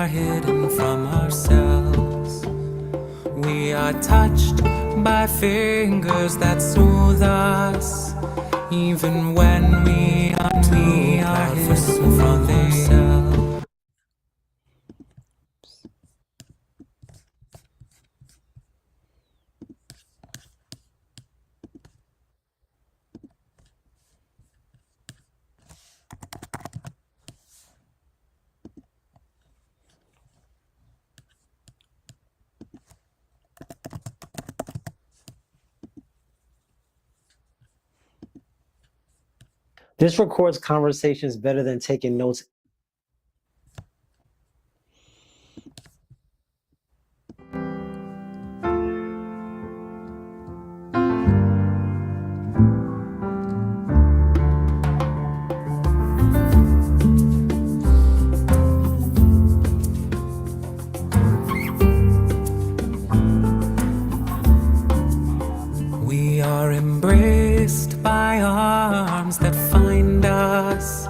are hidden from ourselves. We are touched by fingers that soothe us, even when we are too proud for soothing ourselves. This records conversations better than taking notes. We are embraced by arms that find us,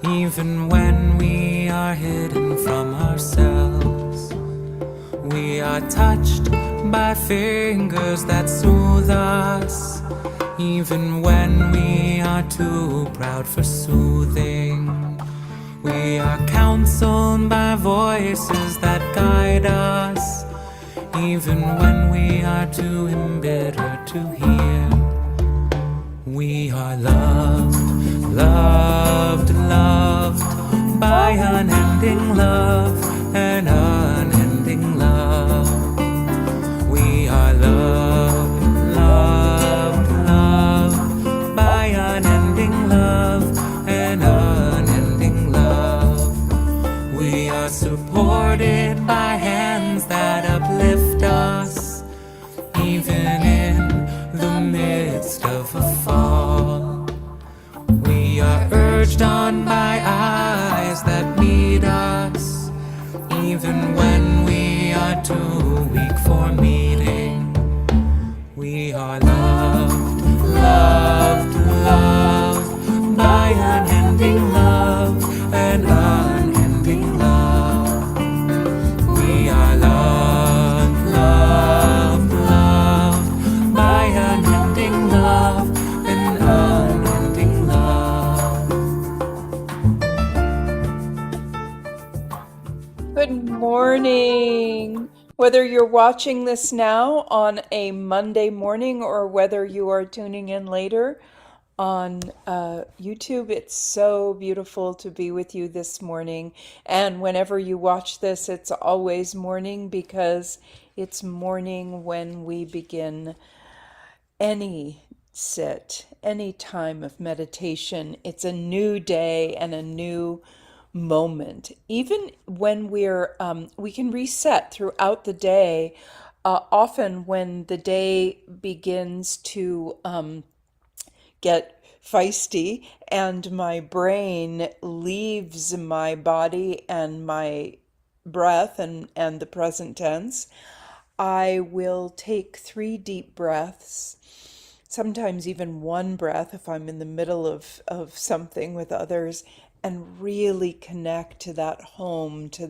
even when we are hidden from ourselves. We are touched by fingers that soothe us, even when we are too proud for soothing. We are counseled by voices that guide us, even when we are too embittered to hear. We are loved, loved, loved by unending love and unending love. We are loved, loved, loved by unending love and unending love. We are supported by hands that uplift us, even in the midst of a fall. We are urged on by eyes that meet us, even when we are too weak for meeting. We are loved, loved, loved by unending love and unending love. We are loved, loved, loved by unending love and unending love. Good morning. Whether you're watching this now on a Monday morning or whether you are tuning in later on YouTube, it's so beautiful to be with you this morning. And whenever you watch this, it's always morning because it's morning when we begin any sit, any time of meditation. It's a new day and a new moment. Even when we can reset throughout the day. Often, when the day begins to get feisty and my brain leaves my body and my breath and the present tense, I will take 3 deep breaths, sometimes even one breath if I'm in the middle of something with others, and really connect to that home, to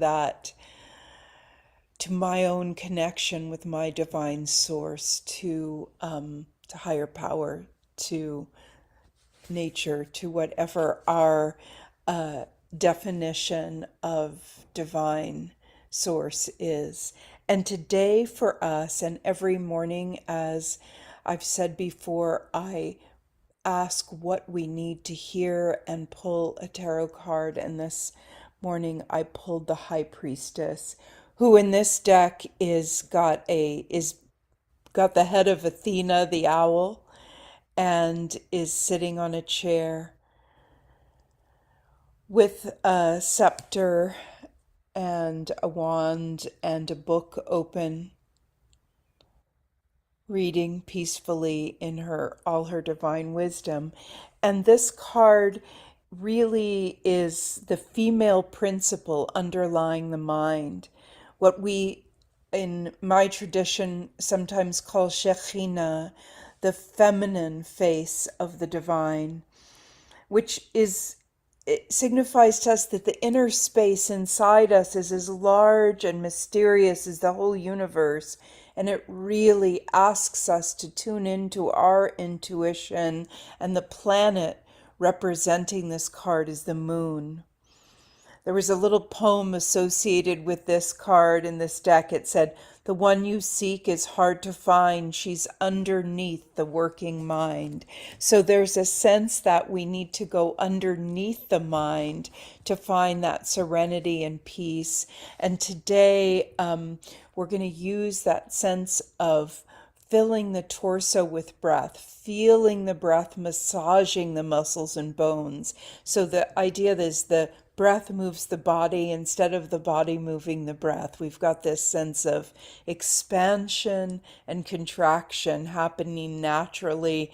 my own connection with my divine source, to higher power, to nature, to whatever our definition of divine source is. And today for us, and every morning, as I've said before, I ask what we need to hear and pull a tarot card. And this morning I pulled the High Priestess, who in this deck is got the head of Athena the owl and is sitting on a chair with a scepter and a wand and a book open, reading peacefully in all her divine wisdom. And this card really is the female principle underlying the mind, what we in my tradition sometimes call Shekhinah, the feminine face of the divine, which is it signifies to us that the inner space inside us is as large and mysterious as the whole universe. And it really asks us to tune into our intuition. And the planet representing this card is the moon. There was a little poem associated with this card in this deck. It said, "The one you seek is hard to find. She's underneath the working mind." So there's a sense that we need to go underneath the mind to find that serenity and peace. And today, we're going to use that sense of filling the torso with breath, feeling the breath massaging the muscles and bones. So the idea is the breath moves the body instead of the body moving the breath. We've got this sense of expansion and contraction happening naturally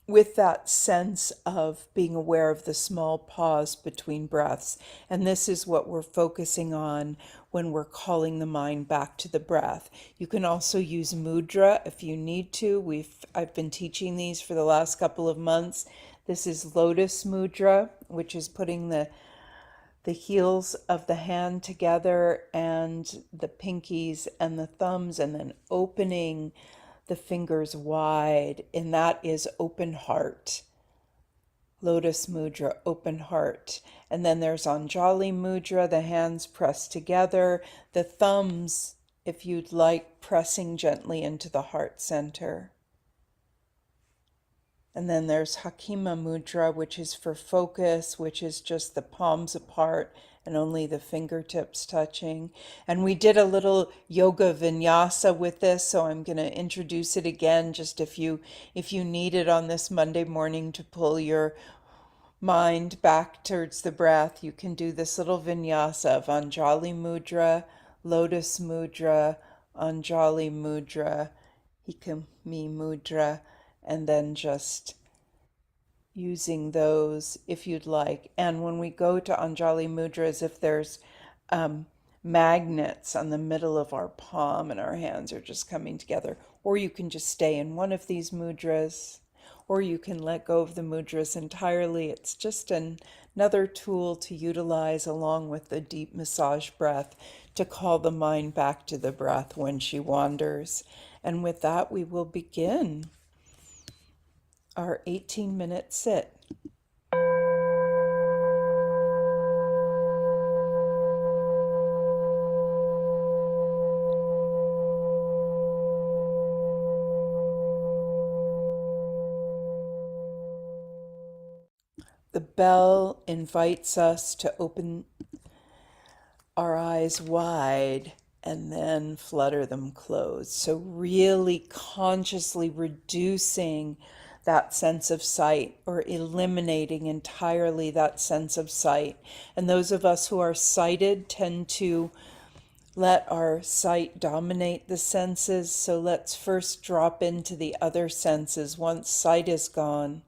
with that sense of being aware of the small pause between breaths. And this is what we're focusing on when we're calling the mind back to the breath. You can also use mudra if you need to. I've been teaching these for the last couple of months. This is lotus mudra, which is putting the heels of the hand together and the pinkies and the thumbs, and then opening the fingers wide, and that is open heart. Lotus mudra, open heart. And then there's Anjali mudra, the hands pressed together, the thumbs, if you'd like, pressing gently into the heart center. And then there's Hakima mudra, which is for focus, which is just the palms apart and only the fingertips touching. And we did a little yoga vinyasa with this, so I'm going to introduce it again, just if you need it on this Monday morning to pull your mind back towards the breath. You can do this little vinyasa of Anjali mudra, lotus mudra, Anjali mudra, Hikami mudra, and then just using those if you'd like. And when we go to Anjali mudra, as if there's magnets on the middle of our palm and our hands are just coming together. Or you can just stay in one of these mudras, or you can let go of the mudras entirely. It's just another tool to utilize along with the deep massage breath to call the mind back to the breath when she wanders. And with that, we will begin our 18-minute sit. The bell invites us to open our eyes wide and then flutter them closed. So really consciously reducing that sense of sight, or eliminating entirely that sense of sight. And those of us who are sighted tend to let our sight dominate the senses. So let's first drop into the other senses once sight is gone.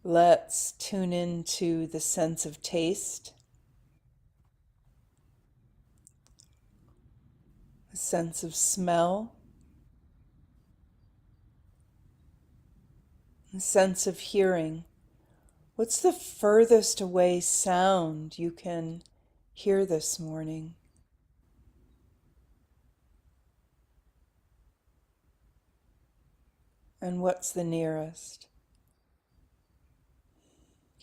Let's tune into the sense of taste, the sense of smell, the sense of hearing. What's the furthest away sound you can hear this morning? And what's the nearest?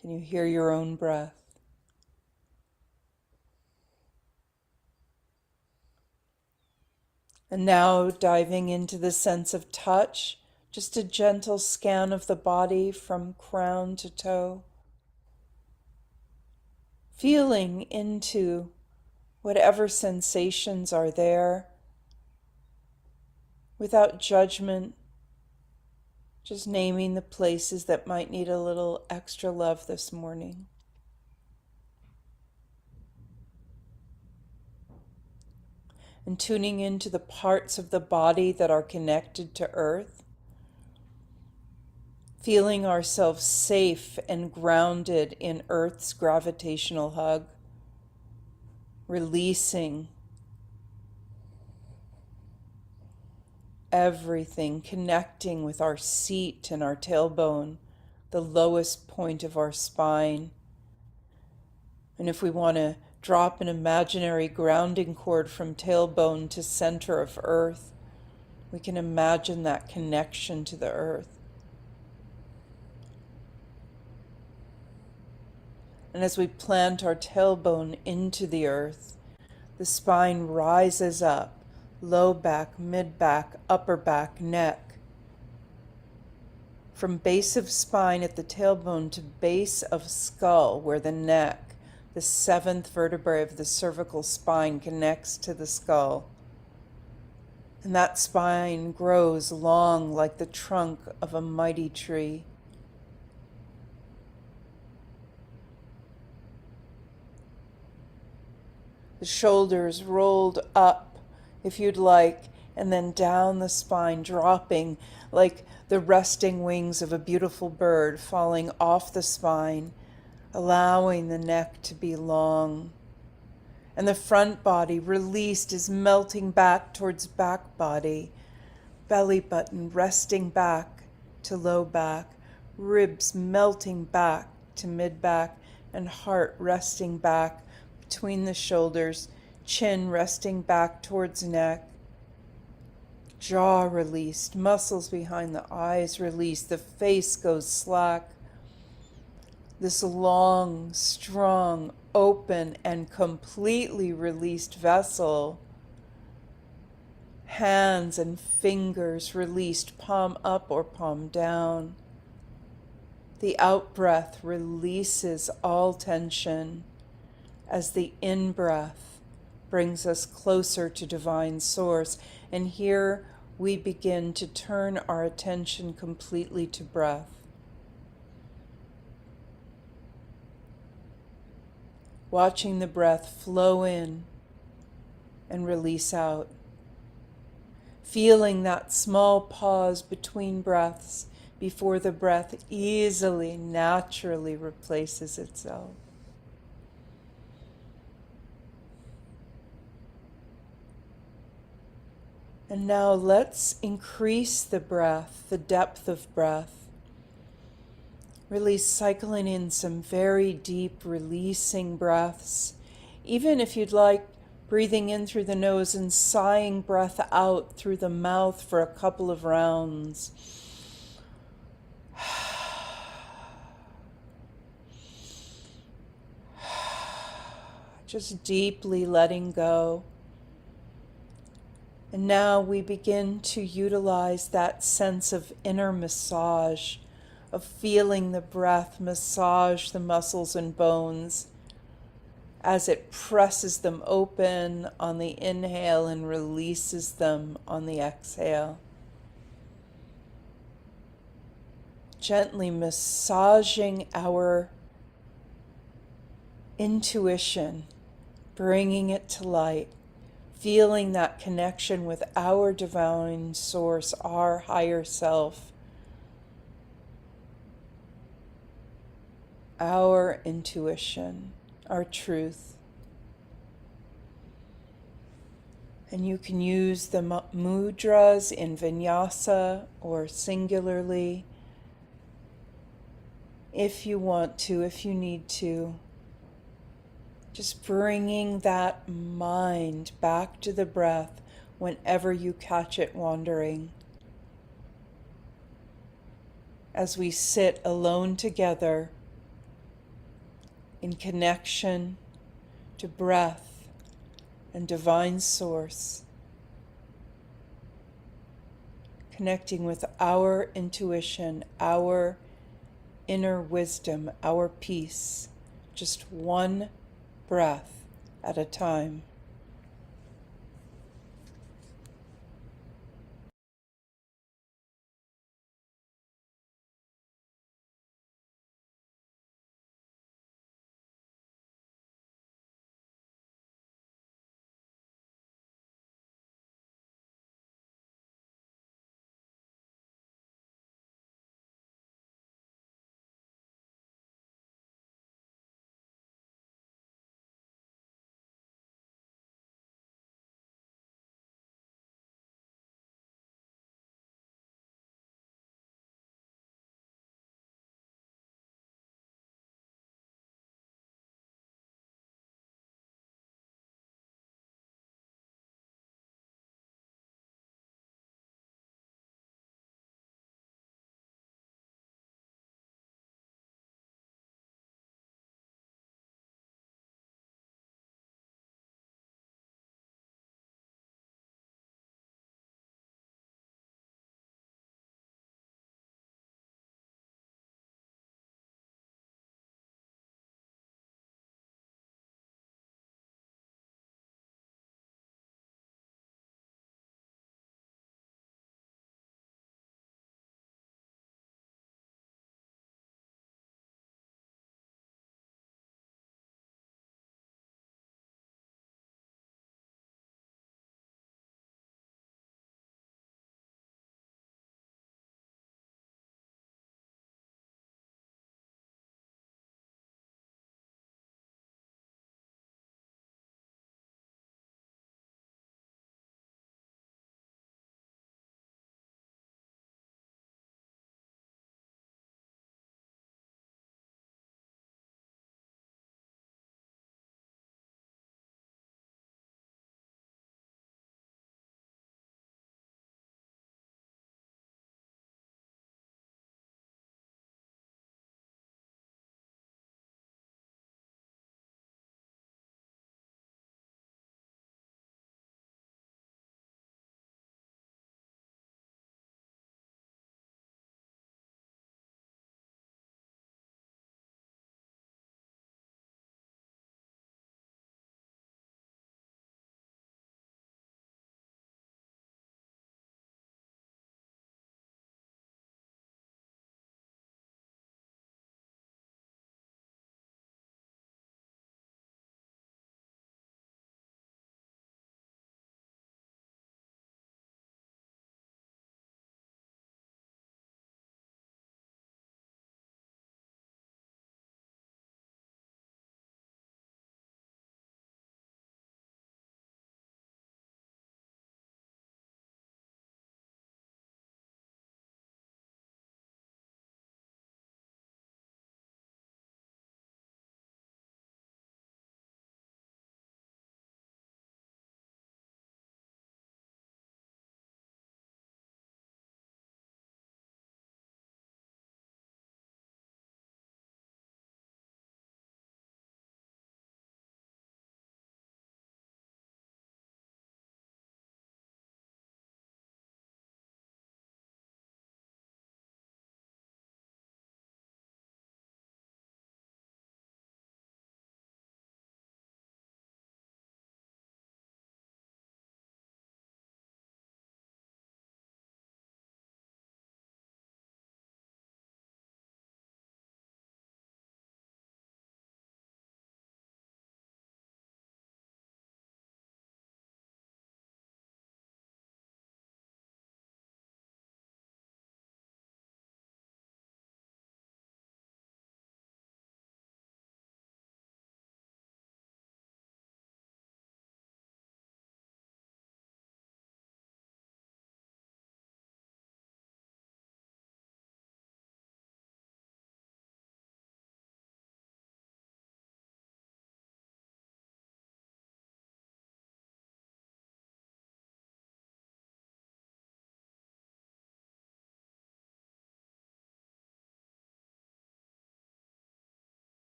Can you hear your own breath? And now diving into the sense of touch, just a gentle scan of the body from crown to toe. Feeling into whatever sensations are there without judgment, just naming the places that might need a little extra love this morning. And tuning into the parts of the body that are connected to earth, feeling ourselves safe and grounded in earth's gravitational hug, releasing everything, connecting with our seat and our tailbone, the lowest point of our spine. And if we want to drop an imaginary grounding cord from tailbone to center of earth, we can imagine that connection to the earth. And as we plant our tailbone into the earth, the spine rises up, low back, mid back, upper back, neck. From base of spine at the tailbone to base of skull, where the neck, the seventh vertebrae of the cervical spine, connects to the skull. And that spine grows long like the trunk of a mighty tree. The shoulders rolled up, if you'd like, and then down the spine, dropping like the resting wings of a beautiful bird falling off the spine, allowing the neck to be long. And the front body, released, is melting back towards back body, belly button resting back to low back, ribs melting back to mid back, and heart resting back between the shoulders, chin resting back towards neck, jaw released, muscles behind the eyes released, the face goes slack. This long, strong, open, and completely released vessel, hands and fingers released, palm up or palm down. The out-breath releases all tension as the in-breath brings us closer to divine source. And here we begin to turn our attention completely to breath. Watching the breath flow in and release out. Feeling that small pause between breaths before the breath easily, naturally replaces itself. And now let's increase the breath, the depth of breath. Really cycling in some very deep releasing breaths. Even if you'd like, breathing in through the nose and sighing breath out through the mouth for a couple of rounds. Just deeply letting go. And now we begin to utilize that sense of inner massage, of feeling the breath massage the muscles and bones as it presses them open on the inhale and releases them on the exhale. Gently massaging our intuition, bringing it to light, feeling that connection with our divine source, our higher self, our intuition, our truth. And you can use the mudras in vinyasa or singularly if you want to, if you need to. Just bringing that mind back to the breath whenever you catch it wandering. As we sit alone together in connection to breath and divine source, connecting with our intuition, our inner wisdom, our peace, just one breath at a time.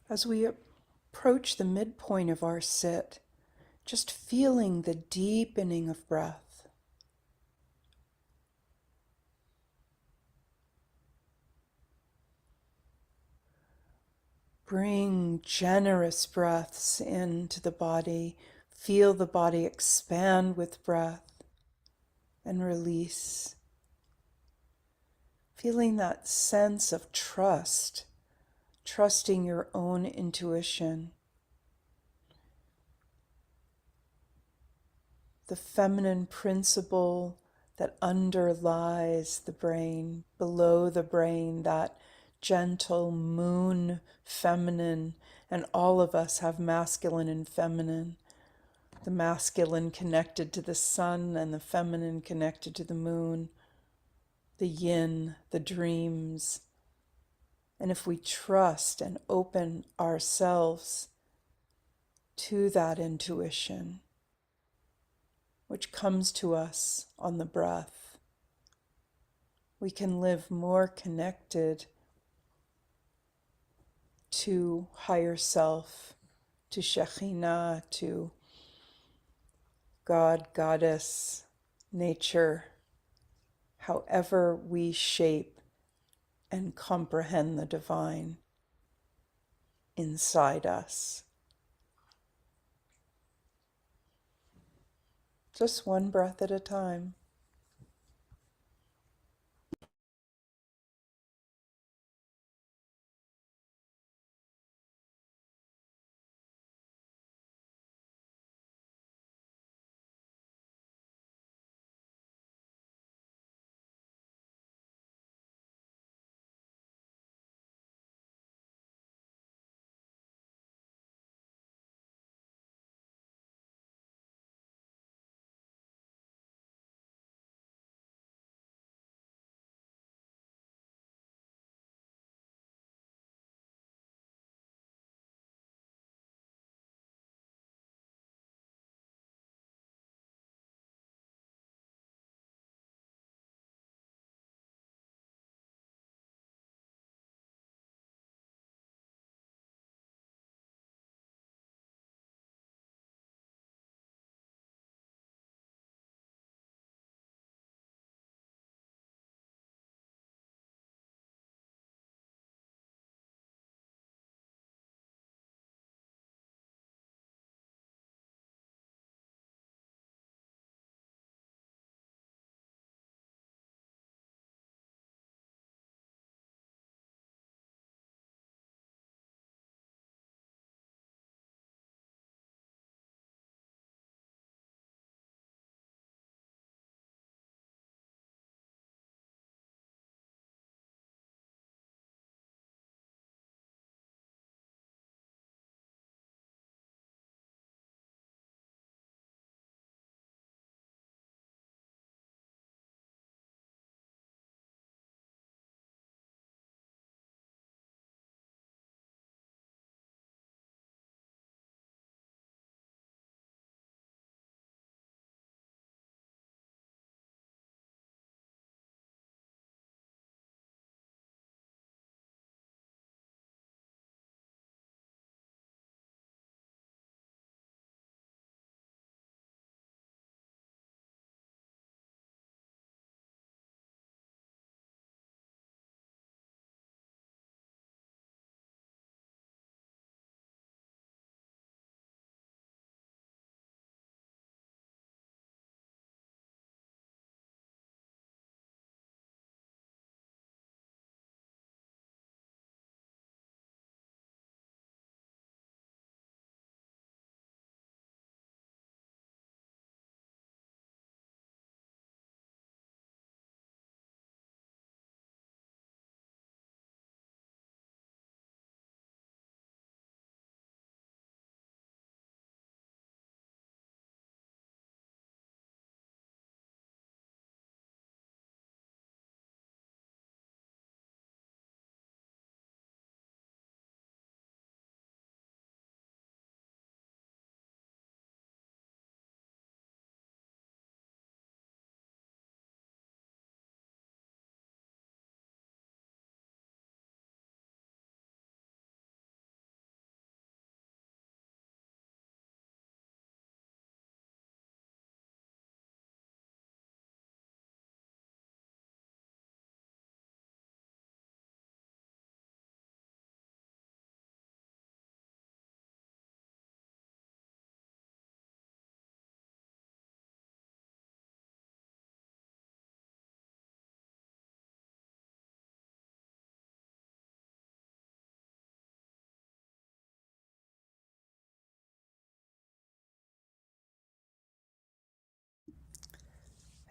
As we approach the midpoint of our sit, just feeling the deepening of breath. Bring generous breaths into the body. Feel the body expand with breath and release. Feeling that sense of trust, trusting your own intuition. The feminine principle that underlies the brain, below the brain, that gentle moon feminine, and all of us have masculine and feminine. The masculine connected to the sun and the feminine connected to the moon, the yin, the dreams. And if we trust and open ourselves to that intuition, which comes to us on the breath, we can live more connected to higher self, to Shekhinah, to God, Goddess, nature, however we shape and comprehend the divine inside us. Just one breath at a time.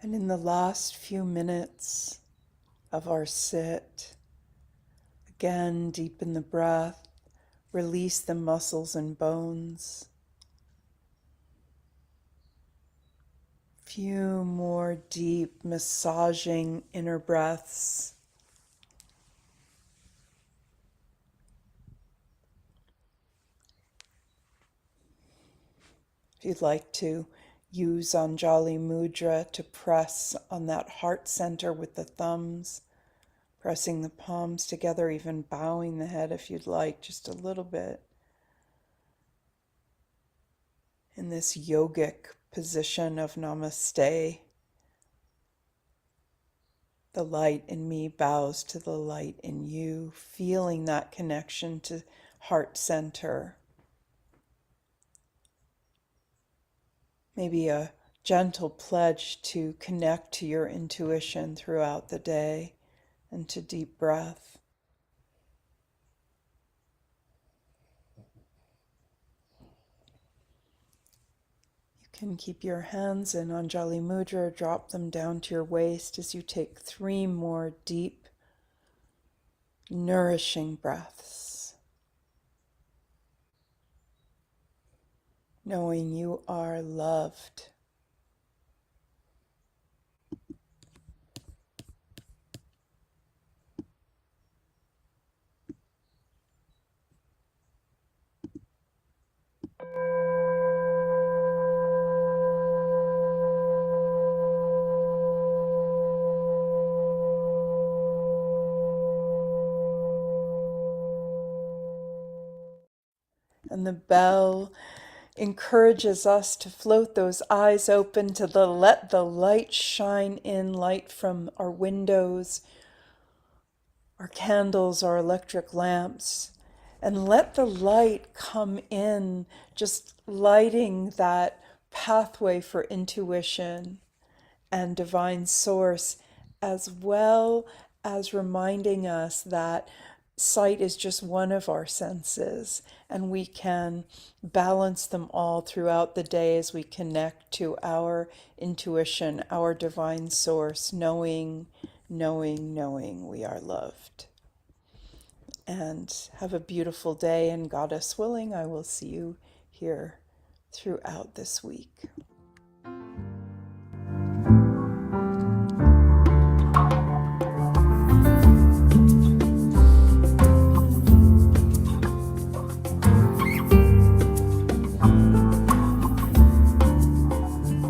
And in the last few minutes of our sit, again, deepen the breath, release the muscles and bones. Few more deep, massaging inner breaths. If you'd like to use Anjali Mudra to press on that heart center with the thumbs, pressing the palms together, even bowing the head if you'd like, just a little bit. In this yogic position of namaste, the light in me bows to the light in you, feeling that connection to heart center. Maybe a gentle pledge to connect to your intuition throughout the day and to deep breath. You can keep your hands in Anjali Mudra, drop them down to your waist as you take 3 more deep, nourishing breaths. Knowing you are loved. And the bell encourages us to float those eyes open, to let the light shine in, light from our windows, our candles, our electric lamps, and let the light come in, just lighting that pathway for intuition and divine source, as well as reminding us that sight is just one of our senses, and we can balance them all throughout the day as we connect to our intuition, our divine source, knowing we are loved. And have a beautiful day, and Goddess willing, I will see you here throughout this week.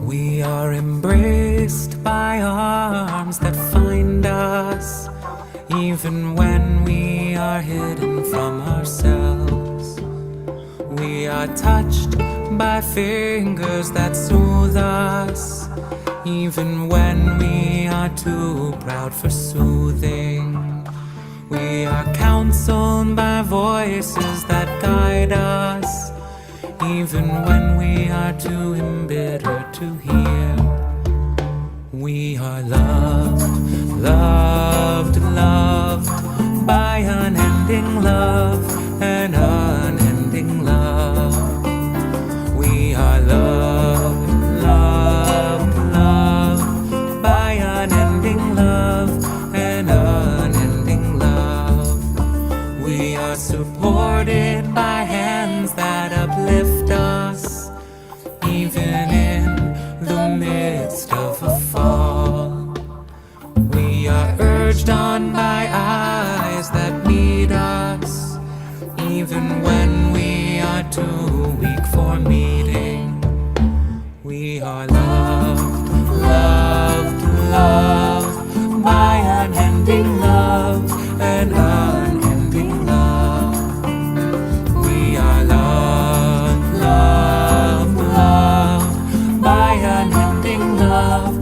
We are embraced by arms that find us, even when we are hidden from ourselves. We are touched by fingers that soothe us, even when we are too proud for soothing. We are counseled by voices that guide us, even when we are too embittered to hear. We are loved, loved, loved by unending love and unending love. We are loved, loved, loved by unending love and unending love. We are supported by hands that uplift us, even in the midst of a fall. We are urged on by eyes that meet us, even when we are too weak for meeting. We are loved, loved, loved by unending love and unending love. We are loved, loved, loved by unending love